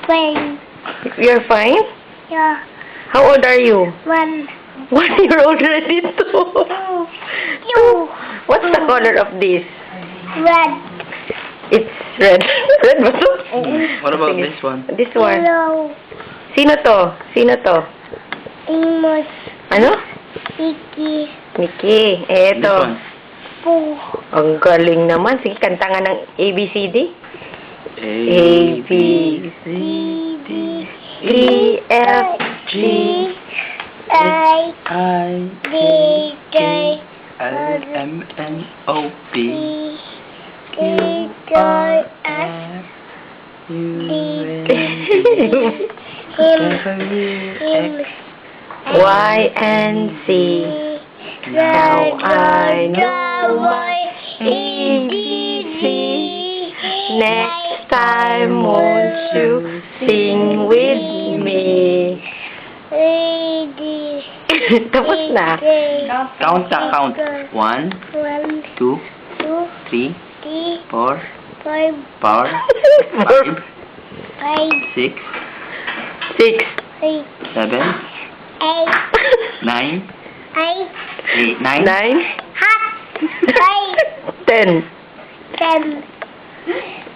Fine. You're fine? Yeah. How old are you? 1. 1 year already too. 2. What's the color of this? Red. It's red. Red ba to? What about Sige. this one? This one. Yellow. Sino to? Sino to? Amos. Ano? Vicky. Mickey. This Eto. one. Pooh. Ang galing naman. Sige, kanta nga ng ABCD. A, B, C, D, E, F, G, I, I, D, J, L, M, N, O, P, E, Q, Q, R, R, S, S, U, D, V, M, X, Y, and Z. Now I know my ABC. Next time, won't you sing with me? Tapos na. Count na, count. 1, 1, 2, 2, 3, 3, 4, 5, 5, 5, 6, 6. 6, 7, 8, 9, 8, 8, 9, 9. hot, 10. 10,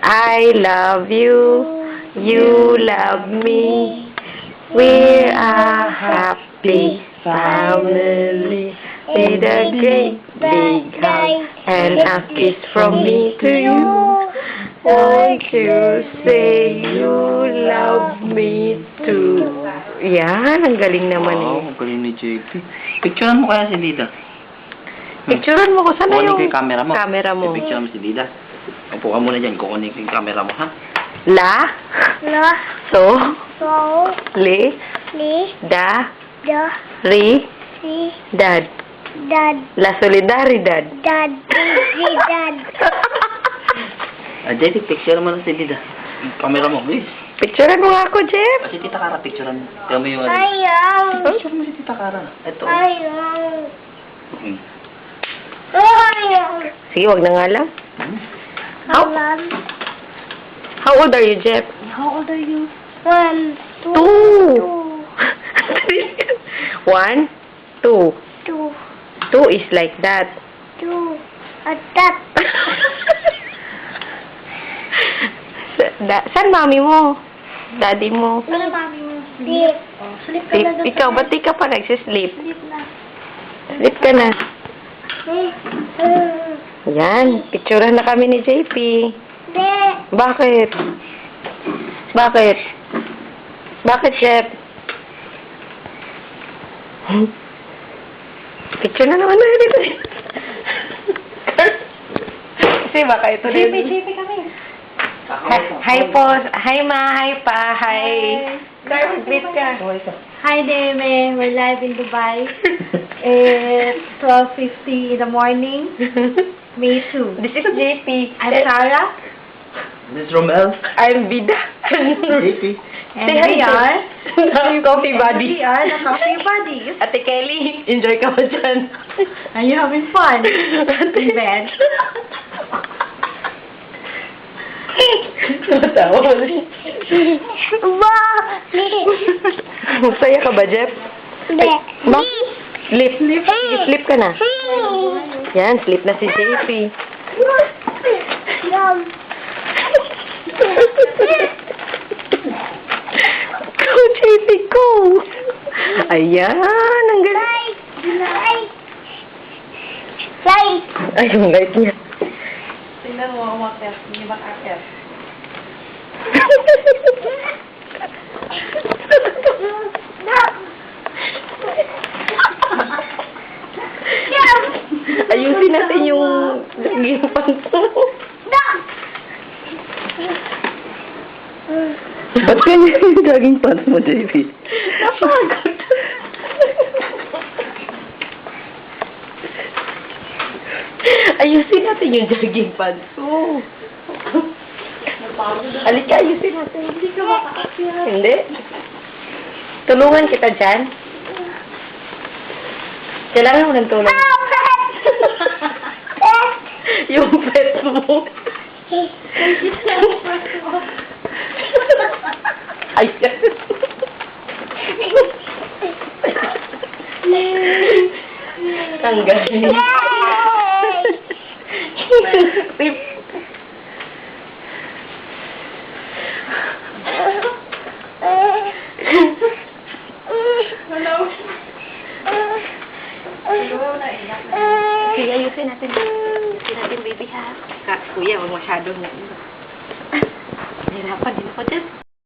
I love you. You love me. We're a happy family. With a great big hug and a kiss from me to you. Won't you say you love me too? Yan, ang galing naman Oh, eh. ang galing ni JP. Picturean mo kaya si Lida. Picturean mo ko. Sana Kukunin yung ko yung camera mo. camera mo. Picture mo si Lida. Upo ka muna dyan. Kukunin ko yung camera mo, ha? La, la, so, so, li, li, da, da, ri, si, dad. dad, La solidaridad. dad, si, dad. JP, picture mo na si Lida. Yung camera mo, please. Picturean mo nga ako, Jeff. Si Tita Kara, picturean mo. Tignan mo yung ano. Ayaw, Picture mo si Tita Kara. Ito. ayaw, Hmm. ayaw. Sige, wag na nga lang. Hmm? Alam. How old are you, Jeff? How old are you? 1, 2, 2. 1, 2. 2, 2 is like that. 2, at that. Saan mami mo? Daddy mo? Ano mami mo? Sleep. Oh, sleep ka na. Ikaw, ba't di ka pa nagsisleep? Sleep na. Sleep ka na. Yan, picturean na kami ni JP. Hindi. Bakit? Bakit? Bakit, Jeff? Picture na naman na dito. Kasi baka ito din. JP kami. Hi po. Hi ma. Hi pa. Hi. Carl, greet ka. Hi, Deme. We're live in Dubai. It's 12:50 in the morning. May 2. This is JP. I'm Sarah. This is Romel. I'm Vida. JP. And Say hi, we are Jeff. Coffee buddy. We are the coffee buddies. Ate Kelly, enjoy ka ba dyan? Are you having fun? In bed. Matawa mo rin. Ba! Masaya ka ba, Jeff? Hindi. Ba? Sleep. Sleep ka na. Yan, sleep na si JP. Yum. Go, JP, go! Ayan, ang galing. Light. Light. Ay, yung light niya. Tingnan mo ang water. Hindi ba akit? Ayusin natin yung gipan mo. Ba't ganyan yung jogging pants mo, JP? Napagod. Ayusin natin yung jogging pants mo. Halika, ayusin natin. Hindi ka makakasira. Hindi? Tulungan kita dyan. Kailangan mo ng tulong. Yung pet mo. Ayan. Ang galing. Pip. Sige, ayusin natin. Ayusin natin, baby, ha? Kuya, huwag masyadong na. Nahirapan din ako dyan.